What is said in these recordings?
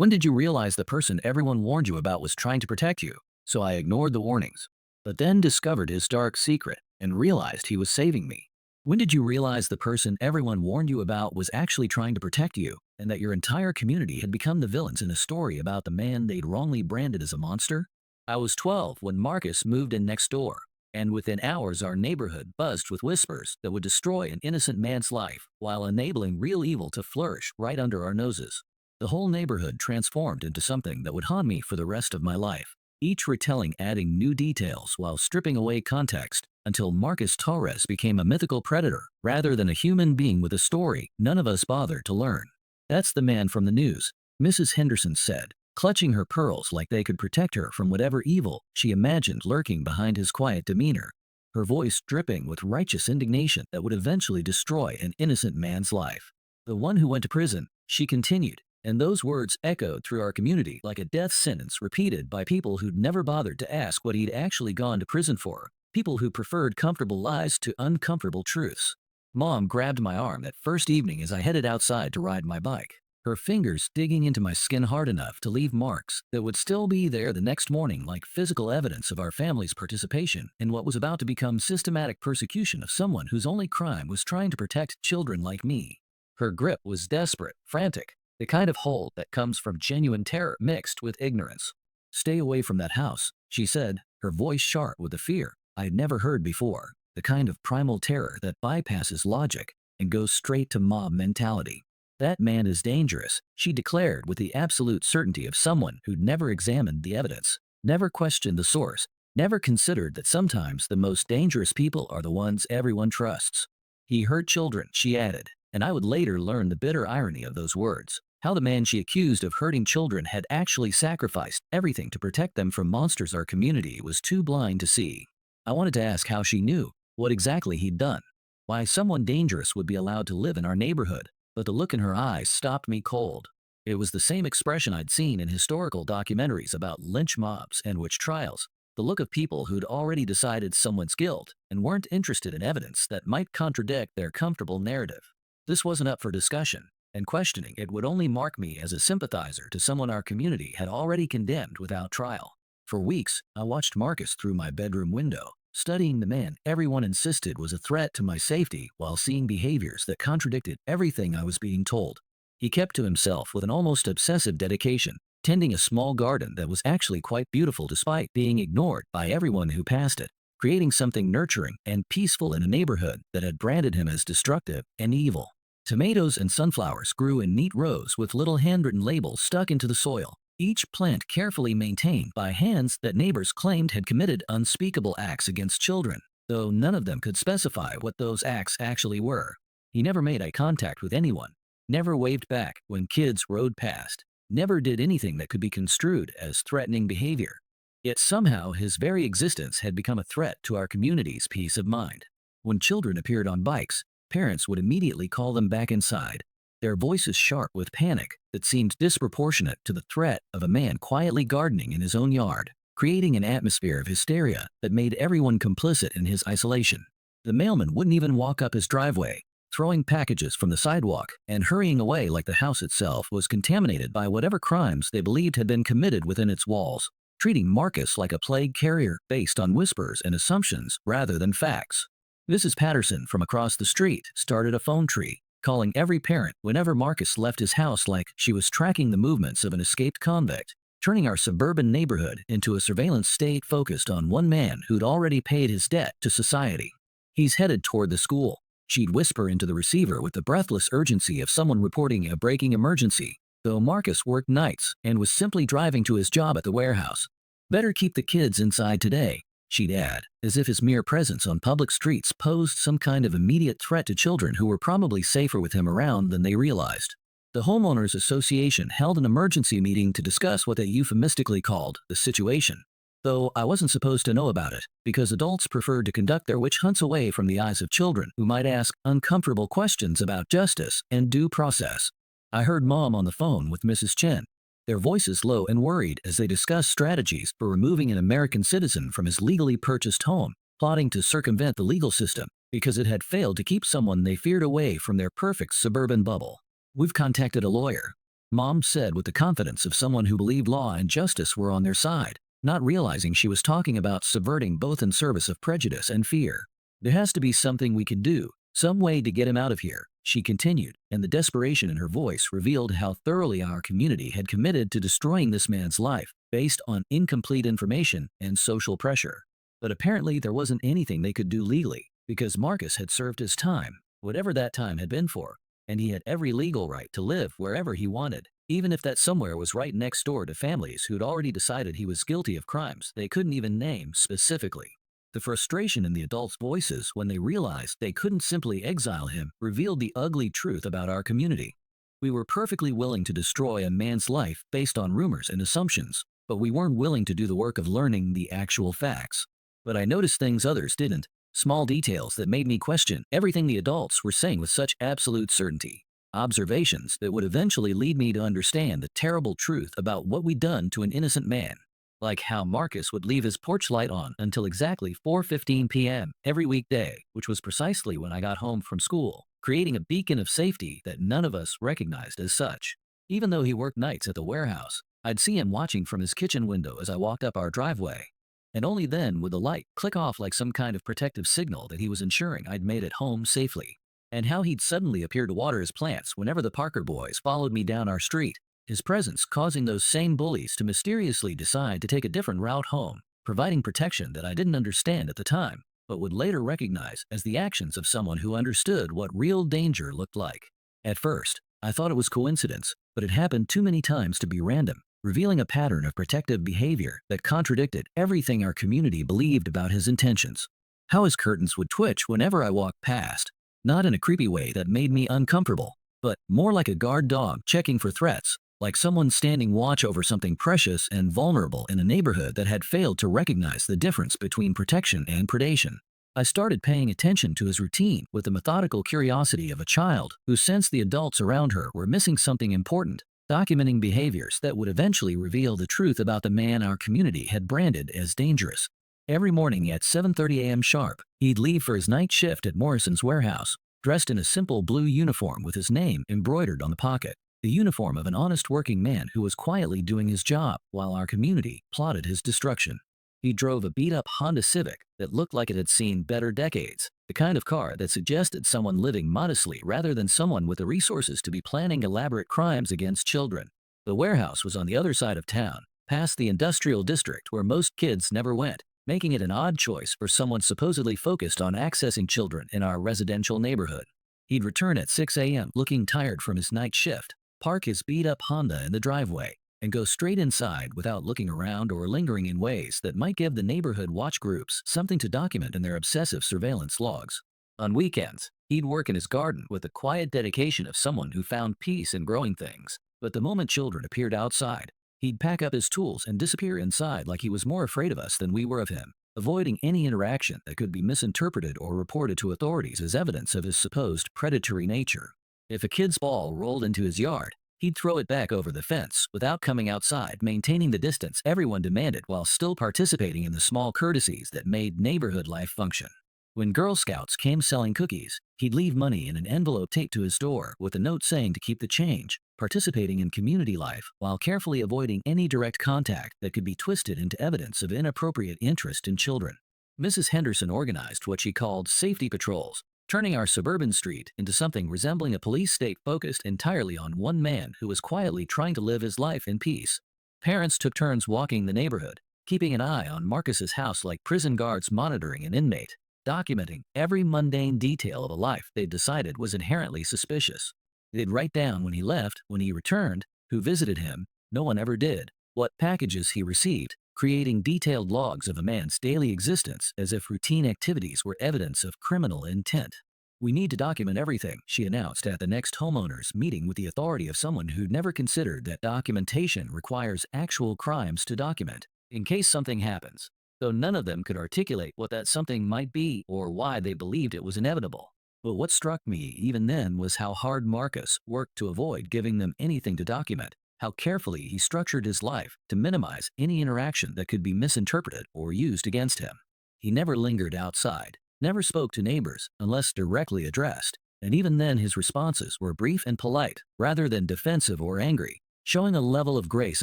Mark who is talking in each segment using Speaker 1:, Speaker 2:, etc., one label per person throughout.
Speaker 1: When did you realize the person everyone warned you about was trying to protect you? So I ignored the warnings, but then discovered his dark secret and realized he was saving me. When did you realize the person everyone warned you about was actually trying to protect you, and that your entire community had become the villains in a story about the man they'd wrongly branded as a monster? I was 12 when Marcus moved in next door, and within hours our neighborhood buzzed with whispers that would destroy an innocent man's life while enabling real evil to flourish right under our noses. The whole neighborhood transformed into something that would haunt me for the rest of my life, each retelling adding new details while stripping away context, until Marcus Torres became a mythical predator rather than a human being with a story none of us bothered to learn. "That's the man from the news," Mrs. Henderson said, clutching her pearls like they could protect her from whatever evil she imagined lurking behind his quiet demeanor, her voice dripping with righteous indignation that would eventually destroy an innocent man's life. "The one who went to prison," she continued, and those words echoed through our community like a death sentence repeated by people who'd never bothered to ask what he'd actually gone to prison for, people who preferred comfortable lies to uncomfortable truths. Mom grabbed my arm that first evening as I headed outside to ride my bike, her fingers digging into my skin hard enough to leave marks that would still be there the next morning like physical evidence of our family's participation in what was about to become systematic persecution of someone whose only crime was trying to protect children like me. Her grip was desperate, frantic, the kind of hold that comes from genuine terror mixed with ignorance. "Stay away from that house," she said, her voice sharp with a fear I'd never heard before, the kind of primal terror that bypasses logic and goes straight to mob mentality. "That man is dangerous," she declared with the absolute certainty of someone who'd never examined the evidence, never questioned the source, never considered that sometimes the most dangerous people are the ones everyone trusts. "He hurt children," she added, and I would later learn the bitter irony of those words. How the man she accused of hurting children had actually sacrificed everything to protect them from monsters our community was too blind to see. I wanted to ask how she knew, what exactly he'd done, why someone dangerous would be allowed to live in our neighborhood, but the look in her eyes stopped me cold. It was the same expression I'd seen in historical documentaries about lynch mobs and witch trials, the look of people who'd already decided someone's guilt and weren't interested in evidence that might contradict their comfortable narrative. This wasn't up for discussion, and questioning it would only mark me as a sympathizer to someone our community had already condemned without trial. For weeks, I watched Marcus through my bedroom window, studying the man everyone insisted was a threat to my safety while seeing behaviors that contradicted everything I was being told. He kept to himself with an almost obsessive dedication, tending a small garden that was actually quite beautiful despite being ignored by everyone who passed it, creating something nurturing and peaceful in a neighborhood that had branded him as destructive and evil. Tomatoes and sunflowers grew in neat rows with little handwritten labels stuck into the soil, each plant carefully maintained by hands that neighbors claimed had committed unspeakable acts against children, though none of them could specify what those acts actually were. He never made eye contact with anyone, never waved back when kids rode past, never did anything that could be construed as threatening behavior. Yet somehow his very existence had become a threat to our community's peace of mind. When children appeared on bikes, parents would immediately call them back inside, their voices sharp with panic that seemed disproportionate to the threat of a man quietly gardening in his own yard, creating an atmosphere of hysteria that made everyone complicit in his isolation. The mailman wouldn't even walk up his driveway, throwing packages from the sidewalk and hurrying away like the house itself was contaminated by whatever crimes they believed had been committed within its walls, treating Marcus like a plague carrier based on whispers and assumptions rather than facts. Mrs. Patterson from across the street started a phone tree, calling every parent whenever Marcus left his house like she was tracking the movements of an escaped convict, turning our suburban neighborhood into a surveillance state focused on one man who'd already paid his debt to society. "He's headed toward the school," she'd whisper into the receiver with the breathless urgency of someone reporting a breaking emergency, though Marcus worked nights and was simply driving to his job at the warehouse. "Better keep the kids inside today," she'd add, as if his mere presence on public streets posed some kind of immediate threat to children who were probably safer with him around than they realized. The homeowners association held an emergency meeting to discuss what they euphemistically called the situation, though I wasn't supposed to know about it because adults preferred to conduct their witch hunts away from the eyes of children who might ask uncomfortable questions about justice and due process. I heard Mom on the phone with Mrs. Chen, their voices low and worried as they discussed strategies for removing an American citizen from his legally purchased home, plotting to circumvent the legal system because it had failed to keep someone they feared away from their perfect suburban bubble. "We've contacted a lawyer," Mom said with the confidence of someone who believed law and justice were on their side, not realizing she was talking about subverting both in service of prejudice and fear. There has to be something we can do, some way to get him out of here, she continued, and the desperation in her voice revealed how thoroughly our community had committed to destroying this man's life based on incomplete information and social pressure. But apparently there wasn't anything they could do legally, because Marcus had served his time, whatever that time had been for, and he had every legal right to live wherever he wanted, even if that somewhere was right next door to families who'd already decided he was guilty of crimes they couldn't even name specifically. The frustration in the adults' voices when they realized they couldn't simply exile him revealed the ugly truth about our community. We were perfectly willing to destroy a man's life based on rumors and assumptions, but we weren't willing to do the work of learning the actual facts. But I noticed things others didn't, small details that made me question everything the adults were saying with such absolute certainty. Observations that would eventually lead me to understand the terrible truth about what we'd done to an innocent man. Like how Marcus would leave his porch light on until exactly 4:15 p.m. every weekday, which was precisely when I got home from school, creating a beacon of safety that none of us recognized as such. Even though he worked nights at the warehouse, I'd see him watching from his kitchen window as I walked up our driveway. And only then would the light click off like some kind of protective signal that he was ensuring I'd made it home safely. And how he'd suddenly appear to water his plants whenever the Parker boys followed me down our street, his presence causing those same bullies to mysteriously decide to take a different route home, providing protection that I didn't understand at the time, but would later recognize as the actions of someone who understood what real danger looked like. At first, I thought it was coincidence, but it happened too many times to be random, revealing a pattern of protective behavior that contradicted everything our community believed about his intentions. How his curtains would twitch whenever I walked past, not in a creepy way that made me uncomfortable, but more like a guard dog checking for threats, like someone standing watch over something precious and vulnerable in a neighborhood that had failed to recognize the difference between protection and predation. I started paying attention to his routine with the methodical curiosity of a child who sensed the adults around her were missing something important, documenting behaviors that would eventually reveal the truth about the man our community had branded as dangerous. Every morning at 7:30 a.m. sharp, he'd leave for his night shift at Morrison's warehouse, dressed in a simple blue uniform with his name embroidered on the pocket, the uniform of an honest working man who was quietly doing his job while our community plotted his destruction. He drove a beat-up Honda Civic that looked like it had seen better decades, the kind of car that suggested someone living modestly rather than someone with the resources to be planning elaborate crimes against children. The warehouse was on the other side of town, past the industrial district where most kids never went, making it an odd choice for someone supposedly focused on accessing children in our residential neighborhood. He'd return at 6 a.m. looking tired from his night shift, park his beat-up Honda in the driveway, and go straight inside without looking around or lingering in ways that might give the neighborhood watch groups something to document in their obsessive surveillance logs. On weekends, he'd work in his garden with the quiet dedication of someone who found peace in growing things, but the moment children appeared outside, he'd pack up his tools and disappear inside like he was more afraid of us than we were of him, avoiding any interaction that could be misinterpreted or reported to authorities as evidence of his supposed predatory nature. If a kid's ball rolled into his yard, he'd throw it back over the fence without coming outside, maintaining the distance everyone demanded while still participating in the small courtesies that made neighborhood life function. When Girl Scouts came selling cookies, he'd leave money in an envelope taped to his door with a note saying to keep the change, participating in community life while carefully avoiding any direct contact that could be twisted into evidence of inappropriate interest in children. Mrs. Henderson organized what she called safety patrols, turning our suburban street into something resembling a police state focused entirely on one man who was quietly trying to live his life in peace. Parents took turns walking the neighborhood, keeping an eye on Marcus's house like prison guards monitoring an inmate, documenting every mundane detail of a life they decided was inherently suspicious. They'd write down when he left, when he returned, who visited him, no one ever did, what packages he received, creating detailed logs of a man's daily existence as if routine activities were evidence of criminal intent. "We need to document everything," she announced at the next homeowners meeting with the authority of someone who'd never considered that documentation requires actual crimes to document, in case something happens, though none of them could articulate what that something might be or why they believed it was inevitable. But what struck me even then was how hard Marcus worked to avoid giving them anything to document, how carefully he structured his life to minimize any interaction that could be misinterpreted or used against him. He never lingered outside, never spoke to neighbors unless directly addressed, and even then his responses were brief and polite, rather than defensive or angry, showing a level of grace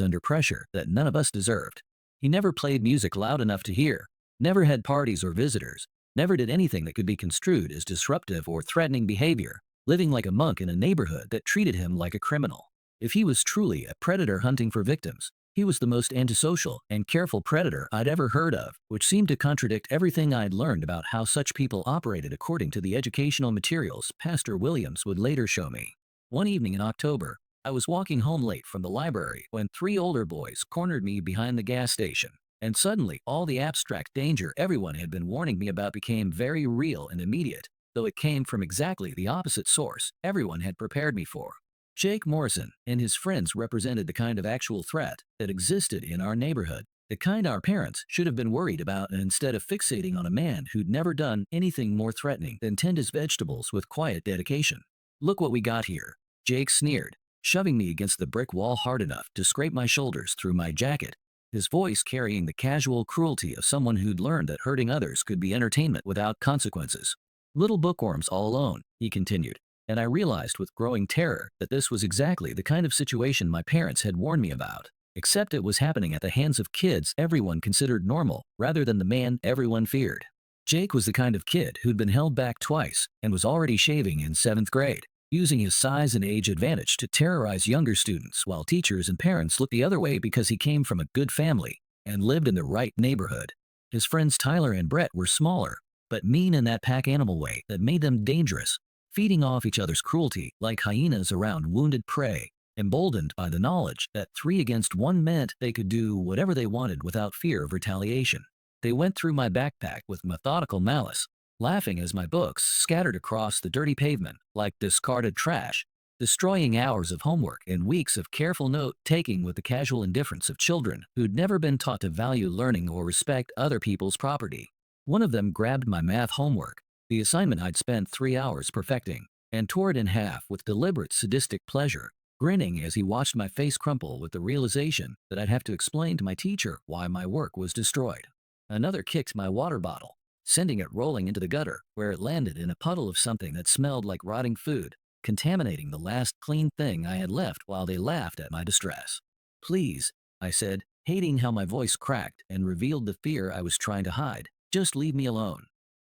Speaker 1: under pressure that none of us deserved. He never played music loud enough to hear, never had parties or visitors, never did anything that could be construed as disruptive or threatening behavior, living like a monk in a neighborhood that treated him like a criminal. If he was truly a predator hunting for victims, he was the most antisocial and careful predator I'd ever heard of, which seemed to contradict everything I'd learned about how such people operated according to the educational materials Pastor Williams would later show me. One evening in October, I was walking home late from the library when three older boys cornered me behind the gas station, and suddenly all the abstract danger everyone had been warning me about became very real and immediate, though it came from exactly the opposite source everyone had prepared me for. Jake Morrison and his friends represented the kind of actual threat that existed in our neighborhood, the kind our parents should have been worried about, and instead of fixating on a man who'd never done anything more threatening than tend his vegetables with quiet dedication. "Look what we got here," Jake sneered, shoving me against the brick wall hard enough to scrape my shoulders through my jacket, his voice carrying the casual cruelty of someone who'd learned that hurting others could be entertainment without consequences. "Little bookworms all alone," he continued, and I realized with growing terror that this was exactly the kind of situation my parents had warned me about, except it was happening at the hands of kids everyone considered normal rather than the man everyone feared. Jake was the kind of kid who'd been held back twice and was already shaving in 7th grade, using his size and age advantage to terrorize younger students while teachers and parents looked the other way because he came from a good family and lived in the right neighborhood. His friends Tyler and Brett were smaller, but mean in that pack animal way that made them dangerous, feeding off each other's cruelty like hyenas around wounded prey, emboldened by the knowledge that 3 against 1 meant they could do whatever they wanted without fear of retaliation. They went through my backpack with methodical malice, laughing as my books scattered across the dirty pavement like discarded trash, destroying hours of homework and weeks of careful note-taking with the casual indifference of children who'd never been taught to value learning or respect other people's property. One of them grabbed my math homework, the assignment I'd spent 3 hours perfecting, and tore it in half with deliberate sadistic pleasure, grinning as he watched my face crumple with the realization that I'd have to explain to my teacher why my work was destroyed. Another kicked my water bottle, sending it rolling into the gutter, where it landed in a puddle of something that smelled like rotting food, contaminating the last clean thing I had left while they laughed at my distress. "Please," I said, hating how my voice cracked and revealed the fear I was trying to hide, "just leave me alone."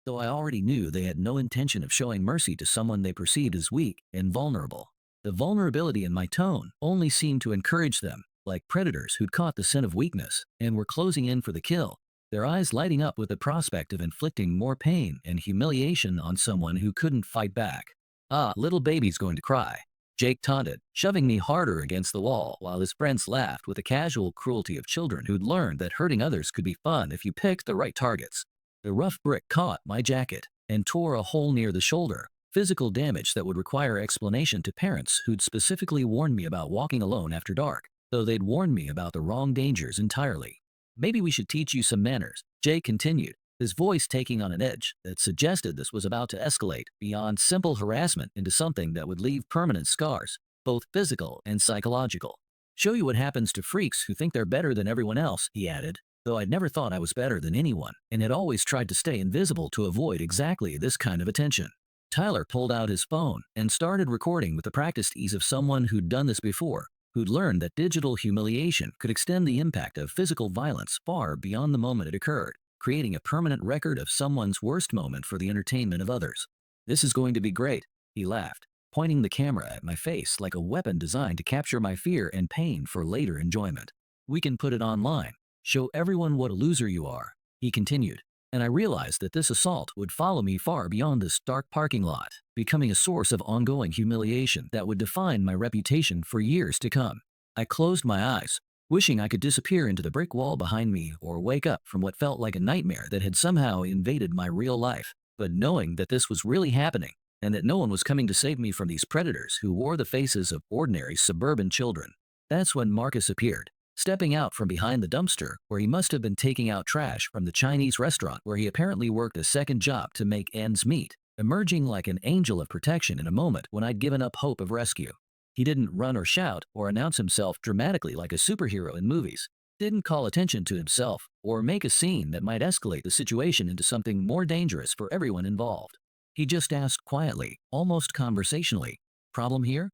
Speaker 1: Though I already knew they had no intention of showing mercy to someone they perceived as weak and vulnerable. The vulnerability in my tone only seemed to encourage them, like predators who'd caught the scent of weakness and were closing in for the kill, their eyes lighting up with the prospect of inflicting more pain and humiliation on someone who couldn't fight back. "Ah, little baby's going to cry," Jake taunted, shoving me harder against the wall while his friends laughed with the casual cruelty of children who'd learned that hurting others could be fun if you picked the right targets. The rough brick caught my jacket and tore a hole near the shoulder, physical damage that would require explanation to parents who'd specifically warned me about walking alone after dark, though they'd warned me about the wrong dangers entirely. "Maybe we should teach you some manners," Jay continued, his voice taking on an edge that suggested this was about to escalate beyond simple harassment into something that would leave permanent scars, both physical and psychological. "Show you what happens to freaks who think they're better than everyone else," he added, though I'd never thought I was better than anyone and had always tried to stay invisible to avoid exactly this kind of attention. Tyler pulled out his phone and started recording with the practiced ease of someone who'd done this before, who'd learned that digital humiliation could extend the impact of physical violence far beyond the moment it occurred, creating a permanent record of someone's worst moment for the entertainment of others. "This is going to be great," he laughed, pointing the camera at my face like a weapon designed to capture my fear and pain for later enjoyment. "We can put it online, show everyone what a loser you are," he continued, and I realized that this assault would follow me far beyond this dark parking lot, becoming a source of ongoing humiliation that would define my reputation for years to come. I closed my eyes, wishing I could disappear into the brick wall behind me or wake up from what felt like a nightmare that had somehow invaded my real life, but knowing that this was really happening and that no one was coming to save me from these predators who wore the faces of ordinary suburban children. That's when Marcus appeared, stepping out from behind the dumpster where he must have been taking out trash from the Chinese restaurant where he apparently worked a second job to make ends meet, emerging like an angel of protection in a moment when I'd given up hope of rescue. He didn't run or shout or announce himself dramatically like a superhero in movies, didn't call attention to himself or make a scene that might escalate the situation into something more dangerous for everyone involved. He just asked quietly, almost conversationally, "Problem here?"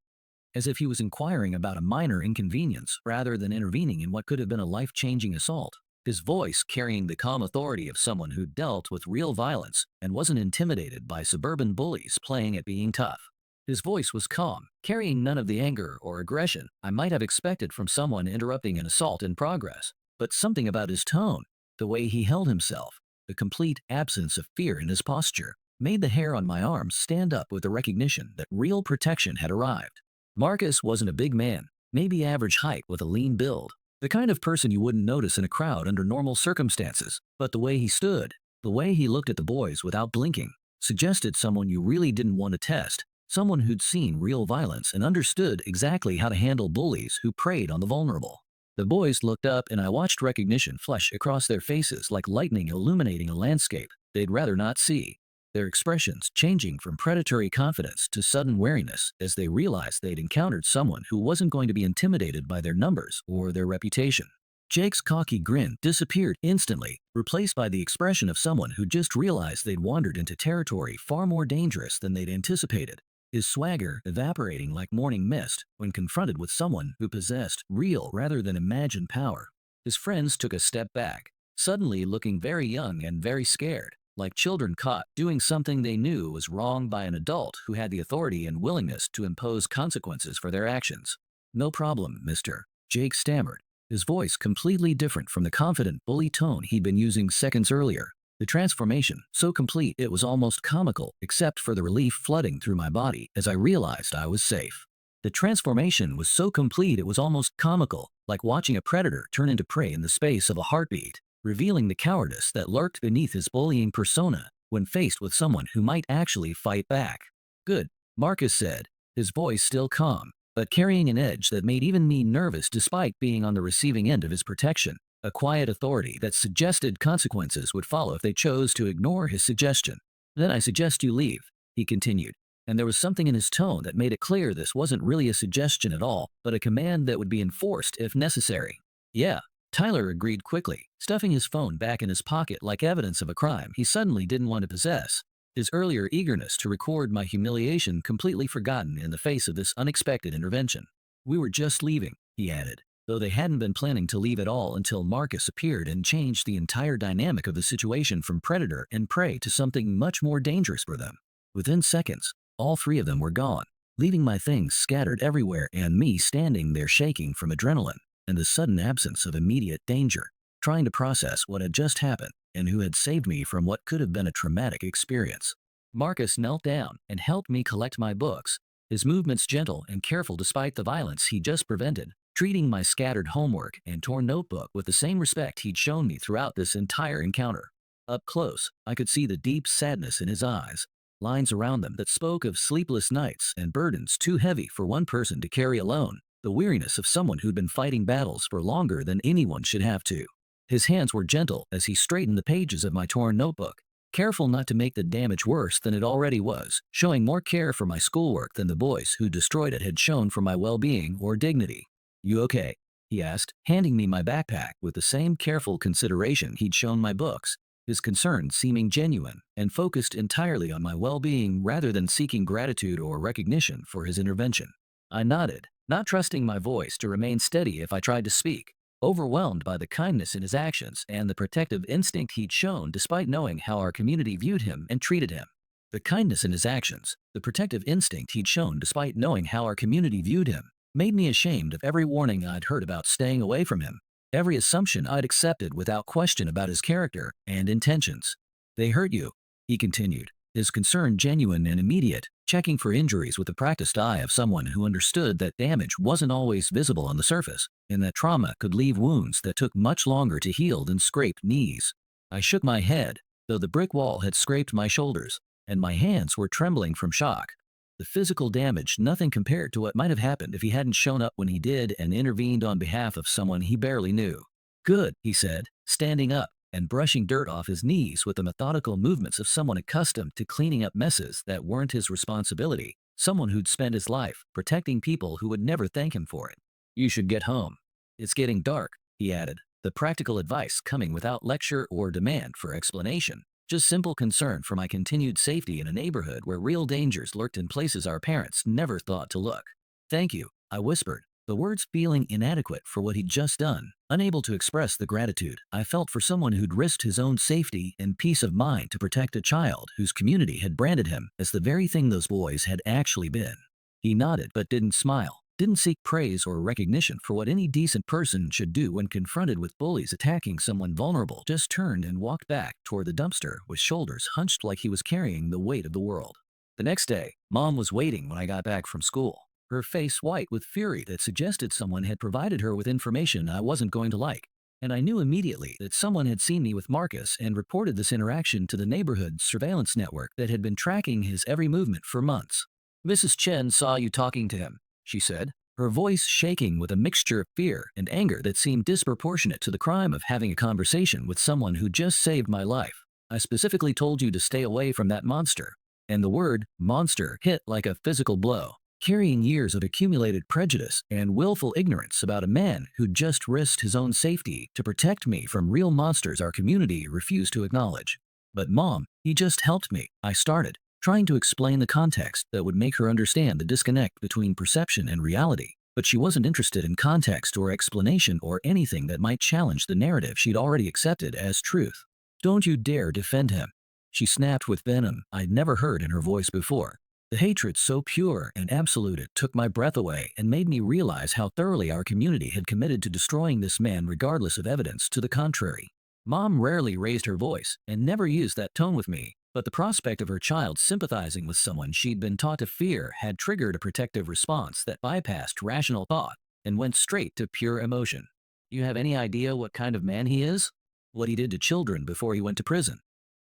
Speaker 1: As if he was inquiring about a minor inconvenience rather than intervening in what could have been a life-changing assault. His voice carrying the calm authority of someone who dealt with real violence and wasn't intimidated by suburban bullies playing at being tough. His voice was calm, carrying none of the anger or aggression I might have expected from someone interrupting an assault in progress. But something about his tone, the way he held himself, the complete absence of fear in his posture, made the hair on my arms stand up with the recognition that real protection had arrived. Marcus wasn't a big man, maybe average height with a lean build. The kind of person you wouldn't notice in a crowd under normal circumstances, but the way he stood, the way he looked at the boys without blinking, suggested someone you really didn't want to test, someone who'd seen real violence and understood exactly how to handle bullies who preyed on the vulnerable. The boys looked up and I watched recognition flash across their faces like lightning illuminating a landscape they'd rather not see, their expressions changing from predatory confidence to sudden wariness as they realized they'd encountered someone who wasn't going to be intimidated by their numbers or their reputation. Jake's cocky grin disappeared instantly, replaced by the expression of someone who just realized they'd wandered into territory far more dangerous than they'd anticipated, his swagger evaporating like morning mist when confronted with someone who possessed real rather than imagined power. His friends took a step back, suddenly looking very young and very scared, like children caught doing something they knew was wrong by an adult who had the authority and willingness to impose consequences for their actions. "No problem, mister," Jake stammered, his voice completely different from the confident bully tone he'd been using seconds earlier. The transformation, so complete it was almost comical, except for the relief flooding through my body as I realized I was safe. The transformation was so complete it was almost comical, like watching a predator turn into prey in the space of a heartbeat, revealing the cowardice that lurked beneath his bullying persona when faced with someone who might actually fight back. "Good," Marcus said, his voice still calm, but carrying an edge that made even me nervous despite being on the receiving end of his protection, a quiet authority that suggested consequences would follow if they chose to ignore his suggestion. "Then I suggest you leave," he continued, and there was something in his tone that made it clear this wasn't really a suggestion at all, but a command that would be enforced if necessary. "Yeah," Tyler agreed quickly, stuffing his phone back in his pocket like evidence of a crime he suddenly didn't want to possess, his earlier eagerness to record my humiliation completely forgotten in the face of this unexpected intervention. "We were just leaving," he added, though they hadn't been planning to leave at all until Marcus appeared and changed the entire dynamic of the situation from predator and prey to something much more dangerous for them. Within seconds, all three of them were gone, leaving my things scattered everywhere and me standing there shaking from adrenaline and the sudden absence of immediate danger, trying to process what had just happened and who had saved me from what could have been a traumatic experience. Marcus knelt down and helped me collect my books, his movements gentle and careful despite the violence he just prevented, treating my scattered homework and torn notebook with the same respect he'd shown me throughout this entire encounter. Up close, I could see the deep sadness in his eyes, lines around them that spoke of sleepless nights and burdens too heavy for one person to carry alone, the weariness of someone who'd been fighting battles for longer than anyone should have to. His hands were gentle as he straightened the pages of my torn notebook, careful not to make the damage worse than it already was, showing more care for my schoolwork than the boys who destroyed it had shown for my well-being or dignity. "You okay?" he asked, handing me my backpack with the same careful consideration he'd shown my books, his concern seeming genuine and focused entirely on my well-being rather than seeking gratitude or recognition for his intervention. I nodded, not trusting my voice to remain steady if I tried to speak, overwhelmed by the kindness in his actions and the protective instinct he'd shown despite knowing how our community viewed him and treated him. The kindness in his actions, the protective instinct he'd shown despite knowing how our community viewed him, made me ashamed of every warning I'd heard about staying away from him, every assumption I'd accepted without question about his character and intentions. "They hurt you," he continued, his concern genuine and immediate, checking for injuries with the practiced eye of someone who understood that damage wasn't always visible on the surface, and that trauma could leave wounds that took much longer to heal than scraped knees. I shook my head, though the brick wall had scraped my shoulders, and my hands were trembling from shock. The physical damage nothing compared to what might have happened if he hadn't shown up when he did and intervened on behalf of someone he barely knew. "Good," he said, standing up and brushing dirt off his knees with the methodical movements of someone accustomed to cleaning up messes that weren't his responsibility, someone who'd spent his life protecting people who would never thank him for it. "You should get home. It's getting dark," he added, the practical advice coming without lecture or demand for explanation. Just simple concern for my continued safety in a neighborhood where real dangers lurked in places our parents never thought to look. Thank you, I whispered, the words feeling inadequate for what he'd just done, unable to express the gratitude I felt for someone who'd risked his own safety and peace of mind to protect a child whose community had branded him as the very thing those boys had actually been. He nodded but didn't smile, didn't seek praise or recognition for what any decent person should do when confronted with bullies attacking someone vulnerable, just turned and walked back toward the dumpster with shoulders hunched like he was carrying the weight of the world. The next day, Mom was waiting when I got back from school, her face white with fury that suggested someone had provided her with information I wasn't going to like. And I knew immediately that someone had seen me with Marcus and reported this interaction to the neighborhood surveillance network that had been tracking his every movement for months. Mrs. Chen saw you talking to him, she said, her voice shaking with a mixture of fear and anger that seemed disproportionate to the crime of having a conversation with someone who just saved my life. I specifically told you to stay away from that monster. And the word monster hit like a physical blow, carrying years of accumulated prejudice and willful ignorance about a man who'd just risked his own safety to protect me from real monsters our community refused to acknowledge. But Mom, he just helped me, I started, trying to explain the context that would make her understand the disconnect between perception and reality. But she wasn't interested in context or explanation or anything that might challenge the narrative she'd already accepted as truth. Don't you dare defend him, she snapped with venom I'd never heard in her voice before. The hatred so pure and absolute it took my breath away and made me realize how thoroughly our community had committed to destroying this man regardless of evidence to the contrary. Mom rarely raised her voice and never used that tone with me, but the prospect of her child sympathizing with someone she'd been taught to fear had triggered a protective response that bypassed rational thought and went straight to pure emotion. You have any idea what kind of man he is? What he did to children before he went to prison?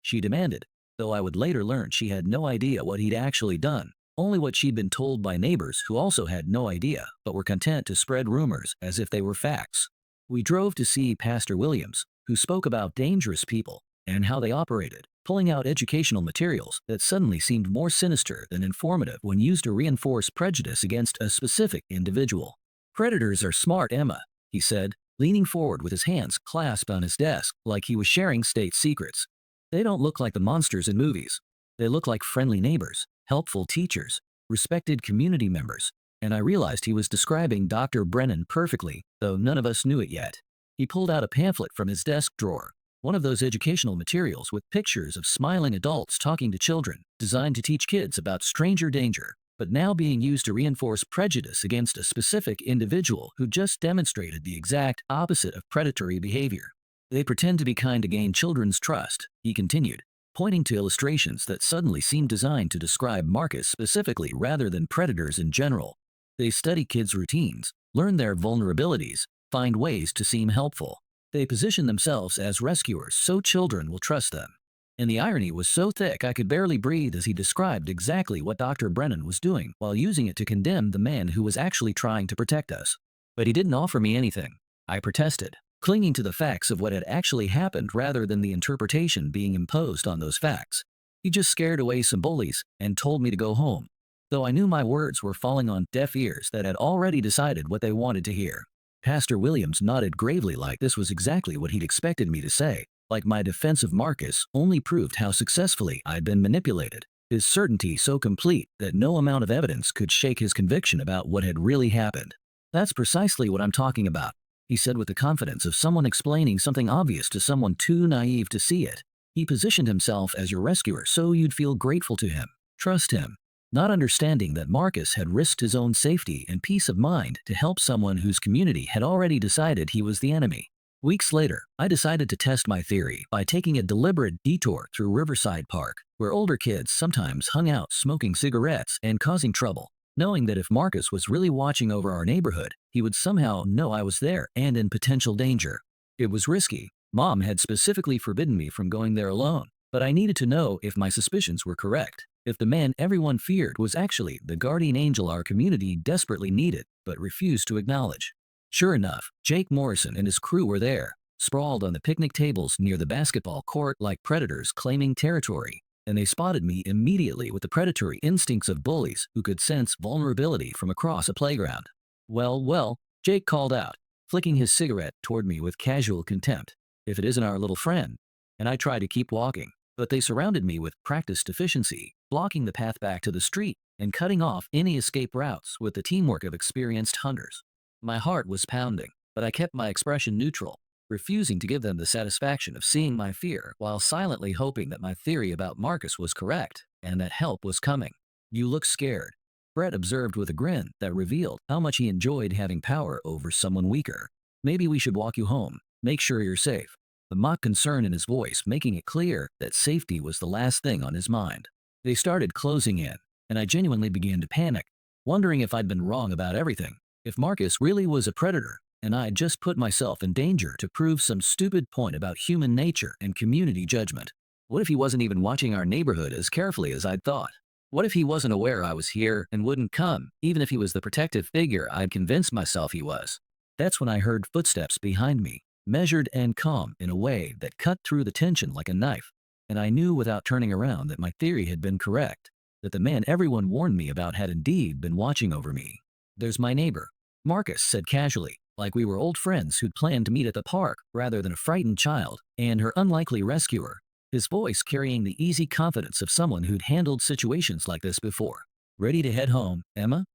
Speaker 1: She demanded, though I would later learn she had no idea what he'd actually done, only what she'd been told by neighbors who also had no idea but were content to spread rumors as if they were facts. We drove to see Pastor Williams, who spoke about dangerous people and how they operated, pulling out educational materials that suddenly seemed more sinister than informative when used to reinforce prejudice against a specific individual. Predators are smart, Emma, he said, leaning forward with his hands clasped on his desk like he was sharing state secrets. They don't look like the monsters in movies. They look like friendly neighbors, helpful teachers, respected community members, and I realized he was describing Dr. Brennan perfectly, though none of us knew it yet. He pulled out a pamphlet from his desk drawer, one of those educational materials with pictures of smiling adults talking to children, designed to teach kids about stranger danger, but now being used to reinforce prejudice against a specific individual who just demonstrated the exact opposite of predatory behavior. They pretend to be kind to gain children's trust, he continued, pointing to illustrations that suddenly seemed designed to describe Marcus specifically rather than predators in general. They study kids' routines, learn their vulnerabilities, find ways to seem helpful. They position themselves as rescuers so children will trust them. And the irony was so thick I could barely breathe as he described exactly what Dr. Brennan was doing while using it to condemn the man who was actually trying to protect us. But he didn't offer me anything, I protested, clinging to the facts of what had actually happened rather than the interpretation being imposed on those facts. He just scared away some bullies and told me to go home, though I knew my words were falling on deaf ears that had already decided what they wanted to hear. Pastor Williams nodded gravely like this was exactly what he'd expected me to say, like my defense of Marcus only proved how successfully I'd been manipulated, his certainty so complete that no amount of evidence could shake his conviction about what had really happened. That's precisely what I'm talking about, he said with the confidence of someone explaining something obvious to someone too naive to see it. He positioned himself as your rescuer so you'd feel grateful to him, trust him, not understanding that Marcus had risked his own safety and peace of mind to help someone whose community had already decided he was the enemy. Weeks later, I decided to test my theory by taking a deliberate detour through Riverside Park, where older kids sometimes hung out smoking cigarettes and causing trouble, knowing that if Marcus was really watching over our neighborhood, he would somehow know I was there and in potential danger. It was risky. Mom had specifically forbidden me from going there alone, but I needed to know if my suspicions were correct, if the man everyone feared was actually the guardian angel our community desperately needed but refused to acknowledge. Sure enough, Jake Morrison and his crew were there, sprawled on the picnic tables near the basketball court like predators claiming territory, and they spotted me immediately with the predatory instincts of bullies who could sense vulnerability from across a playground. Well, Jake called out, flicking his cigarette toward me with casual contempt. If it isn't our little friend. And I tried to keep walking, but they surrounded me with practiced efficiency, blocking the path back to the street and cutting off any escape routes with the teamwork of experienced hunters. My heart was pounding, but I kept my expression neutral, refusing to give them the satisfaction of seeing my fear while silently hoping that my theory about Marcus was correct and that help was coming. "You look scared," Brett observed with a grin that revealed how much he enjoyed having power over someone weaker. "Maybe we should walk you home. Make sure you're safe." The mock concern in his voice making it clear that safety was the last thing on his mind. They started closing in, and I genuinely began to panic, wondering if I'd been wrong about everything. If Marcus really was a predator, and I'd just put myself in danger to prove some stupid point about human nature and community judgment. What if he wasn't even watching our neighborhood as carefully as I'd thought? What if he wasn't aware I was here and wouldn't come, even if he was the protective figure I'd convinced myself he was? That's when I heard footsteps behind me, measured and calm in a way that cut through the tension like a knife, and I knew without turning around that my theory had been correct, that the man everyone warned me about had indeed been watching over me. "There's my neighbor," Marcus said casually, like we were old friends who'd planned to meet at the park rather than a frightened child and her unlikely rescuer, his voice carrying the easy confidence of someone who'd handled situations like this before. "Ready to head home, Emma?"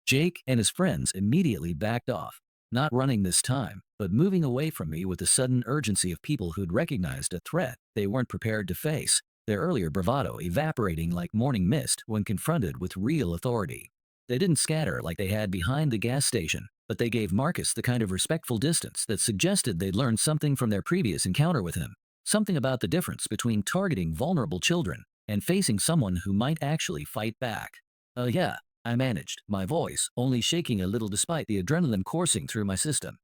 Speaker 1: Jake and his friends immediately backed off, not running this time, but moving away from me with the sudden urgency of people who'd recognized a threat they weren't prepared to face, their earlier bravado evaporating like morning mist when confronted with real authority. They didn't scatter like they had behind the gas station, but they gave Marcus the kind of respectful distance that suggested they'd learned something from their previous encounter with him, something about the difference between targeting vulnerable children and facing someone who might actually fight back. Yeah," I managed, my voice only shaking a little despite the adrenaline coursing through my system.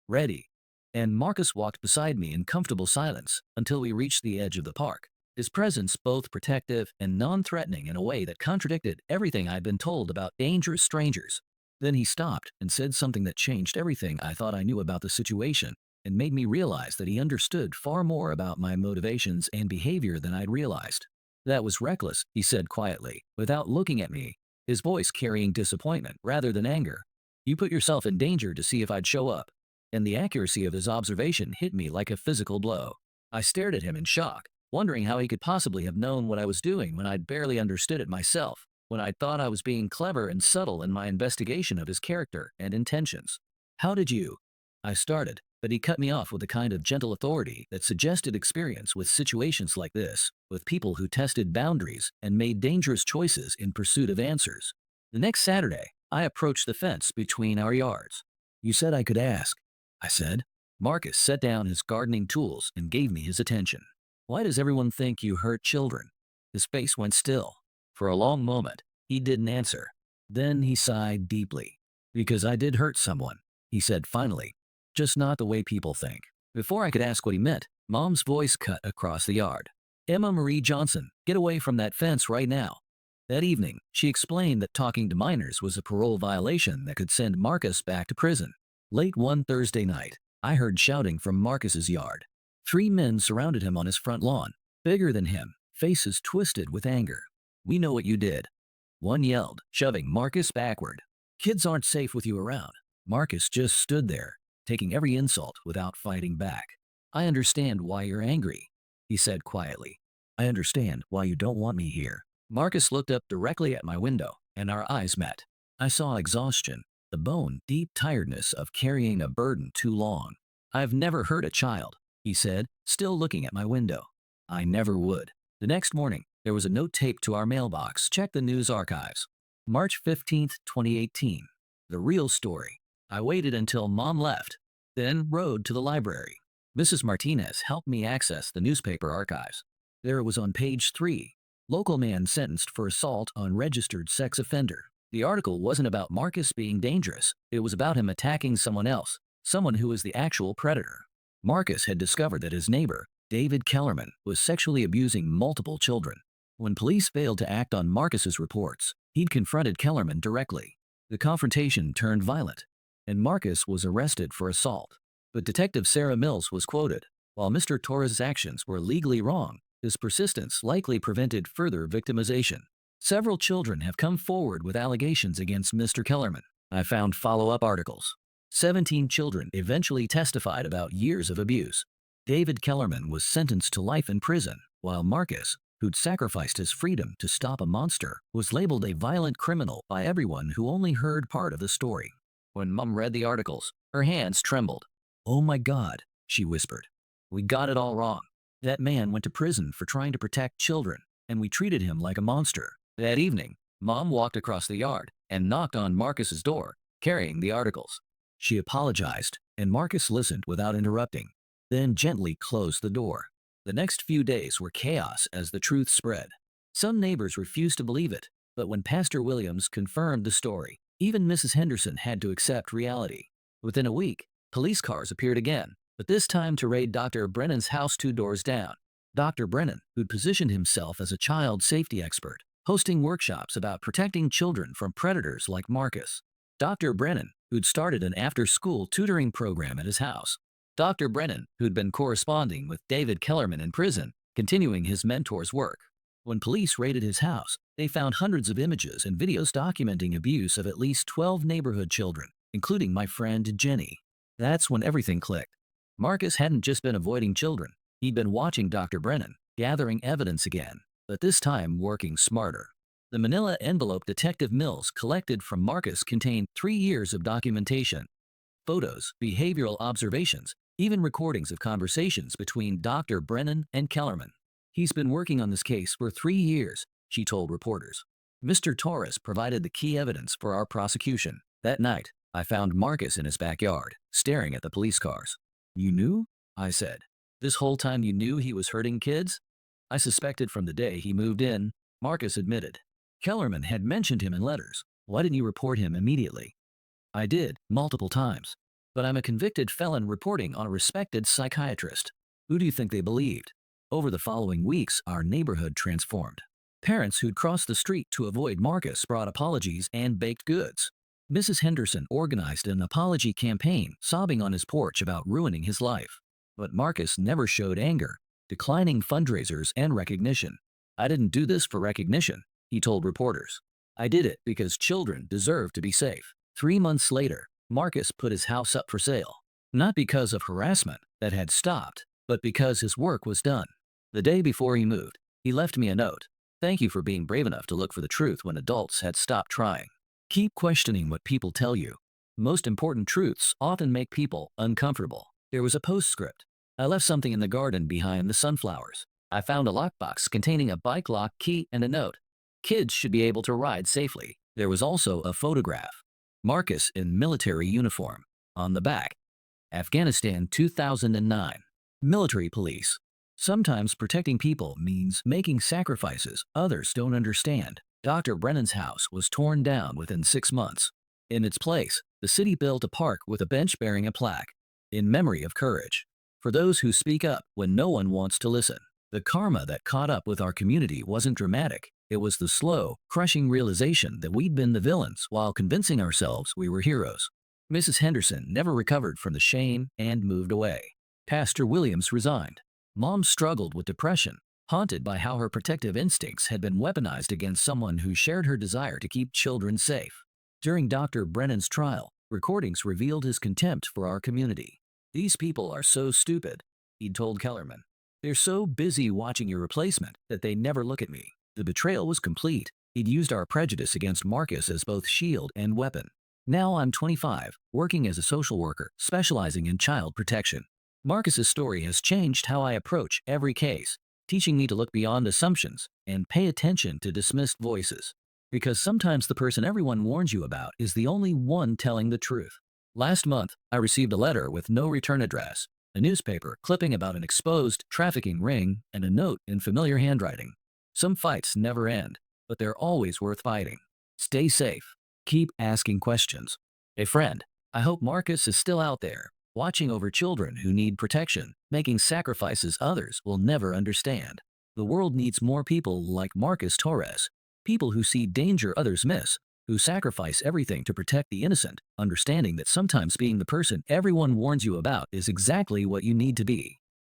Speaker 1: "Ready." And Marcus walked beside me in comfortable silence until we reached the edge of the park, his presence both protective and non-threatening in a way that contradicted everything I'd been told about dangerous strangers. Then he stopped and said something that changed everything I thought I knew about the situation and made me realize that he understood far more about my motivations and behavior than I'd realized. "That was reckless," he said quietly, without looking at me, his voice carrying disappointment rather than anger. "You put yourself in danger to see if I'd show up." And the accuracy of his observation hit me like a physical blow. I stared at him in shock, wondering how he could possibly have known what I was doing when I'd barely understood it myself, when I thought I was being clever and subtle in my investigation of his character and intentions. "How did you?" I started, but he cut me off with a kind of gentle authority that suggested experience with situations like this, with people who tested boundaries and made dangerous choices in pursuit of answers. The next Saturday, I approached the fence between our yards. "You said I could ask," I said. Marcus set down his gardening tools and gave me his attention. "Why does everyone think you hurt children?" His face went still. For a long moment, he didn't answer. Then he sighed deeply. "Because I did hurt someone," he said finally. "Just not the way people think." Before I could ask what he meant, Mom's voice cut across the yard. "Emma Marie Johnson, get away from that fence right now." That evening, she explained that talking to minors was a parole violation that could send Marcus back to prison. Late one Thursday night, I heard shouting from Marcus's yard. 3 men surrounded him on his front lawn, bigger than him, faces twisted with anger. "We know what you did," one yelled, shoving Marcus backward. "Kids aren't safe with you around." Marcus just stood there, taking every insult without fighting back. "I understand why you're angry," he said quietly. "I understand why you don't want me here." Marcus looked up directly at my window, and our eyes met. I saw exhaustion, the bone-deep tiredness of carrying a burden too long. "I've never hurt a child," he said, still looking at my window. "I never would." The next morning, there was a note taped to our mailbox. Check the news archives. March 15, 2018. The real story. I waited until Mom left, then rode to the library. Mrs. Martinez helped me access the newspaper archives. There it was on page 3. Local man sentenced for assault on registered sex offender. The article wasn't about Marcus being dangerous. It was about him attacking someone else, someone who was the actual predator. Marcus had discovered that his neighbor, David Kellerman, was sexually abusing multiple children. When police failed to act on Marcus's reports, he'd confronted Kellerman directly. The confrontation turned violent, and Marcus was arrested for assault. But Detective Sarah Mills was quoted. "While Mr. Torres' actions were legally wrong, his persistence likely prevented further victimization. Several children have come forward with allegations against Mr. Kellerman." I found follow-up articles. 17 children eventually testified about years of abuse. David Kellerman was sentenced to life in prison, while Marcus, who'd sacrificed his freedom to stop a monster, was labeled a violent criminal by everyone who only heard part of the story. When Mum read the articles, her hands trembled. "Oh my God," she whispered. "We got it all wrong. That man went to prison for trying to protect children, and we treated him like a monster." That evening, Mom walked across the yard and knocked on Marcus's door, carrying the articles. She apologized, and Marcus listened without interrupting, then gently closed the door. The next few days were chaos as the truth spread. Some neighbors refused to believe it, but when Pastor Williams confirmed the story, even Mrs. Henderson had to accept reality. Within a week, police cars appeared again, but this time to raid Dr. Brennan's house 2 doors down. Dr. Brennan, who'd positioned himself as a child safety expert, hosting workshops about protecting children from predators like Marcus. Dr. Brennan, who'd started an after-school tutoring program at his house. Dr. Brennan, who'd been corresponding with David Kellerman in prison, continuing his mentor's work. When police raided his house, they found hundreds of images and videos documenting abuse of at least 12 neighborhood children, including my friend Jenny. That's when everything clicked. Marcus hadn't just been avoiding children. He'd been watching Dr. Brennan, gathering evidence again, but this time working smarter. The manila envelope Detective Mills collected from Marcus contained 3 years of documentation, photos, behavioral observations, even recordings of conversations between Dr. Brennan and Kellerman. "He's been working on this case for 3 years," she told reporters. "Mr. Torres provided the key evidence for our prosecution." That night, I found Marcus in his backyard, staring at the police cars. "You knew?" I said. "This whole time you knew he was hurting kids?" "I suspected from the day he moved in," Marcus admitted. "Kellerman had mentioned him in letters. Why didn't you report him immediately?" "I did, multiple times. But I'm a convicted felon reporting on a respected psychiatrist." Who do you think they believed? Over the following weeks, our neighborhood transformed. Parents who'd crossed the street to avoid Marcus brought apologies and baked goods. Mrs. Henderson organized an apology campaign, sobbing on his porch about ruining his life. But Marcus never showed anger, declining fundraisers and recognition. "I didn't do this for recognition," he told reporters. "I did it because children deserve to be safe." 3 months later, Marcus put his house up for sale. Not because of harassment that had stopped, but because his work was done. The day before he moved, he left me a note. "Thank you for being brave enough to look for the truth when adults had stopped trying. Keep questioning what people tell you. Most important truths often make people uncomfortable." There was a postscript. "I left something in the garden behind the sunflowers. I found a lockbox containing a bike lock key and a note. Kids should be able to ride safely." There was also a photograph. Marcus in military uniform. On the back, Afghanistan 2009. Military police. Sometimes protecting people means making sacrifices others don't understand. Dr. Brennan's house was torn down within 6 months. In its place, the city built a park with a bench bearing a plaque, "In memory of courage," for those who speak up when no one wants to listen. The karma that caught up with our community wasn't dramatic. It was the slow, crushing realization that we'd been the villains while convincing ourselves we were heroes. Mrs. Henderson never recovered from the shame and moved away. Pastor Williams resigned. Mom struggled with depression, haunted by how her protective instincts had been weaponized against someone who shared her desire to keep children safe. During Dr. Brennan's trial, recordings revealed his contempt for our community. "These people are so stupid," he'd told Kellerman. "They're so busy watching your replacement that they never look at me." The betrayal was complete. He'd used our prejudice against Marcus as both shield and weapon. Now I'm 25, working as a social worker, specializing in child protection. Marcus's story has changed how I approach every case, teaching me to look beyond assumptions and pay attention to dismissed voices. Because sometimes the person everyone warns you about is the only one telling the truth. Last month, I received a letter with no return address, a newspaper clipping about an exposed trafficking ring, and a note in familiar handwriting. Some fights never end, but they're always worth fighting. Stay safe. Keep asking questions. A friend, I hope Marcus is still out there, watching over children who need protection, making sacrifices others will never understand. The world needs more people like Marcus Torres, people who see danger others miss, who sacrifice everything to protect the innocent, understanding that sometimes being the person everyone warns you about is exactly what you need to be.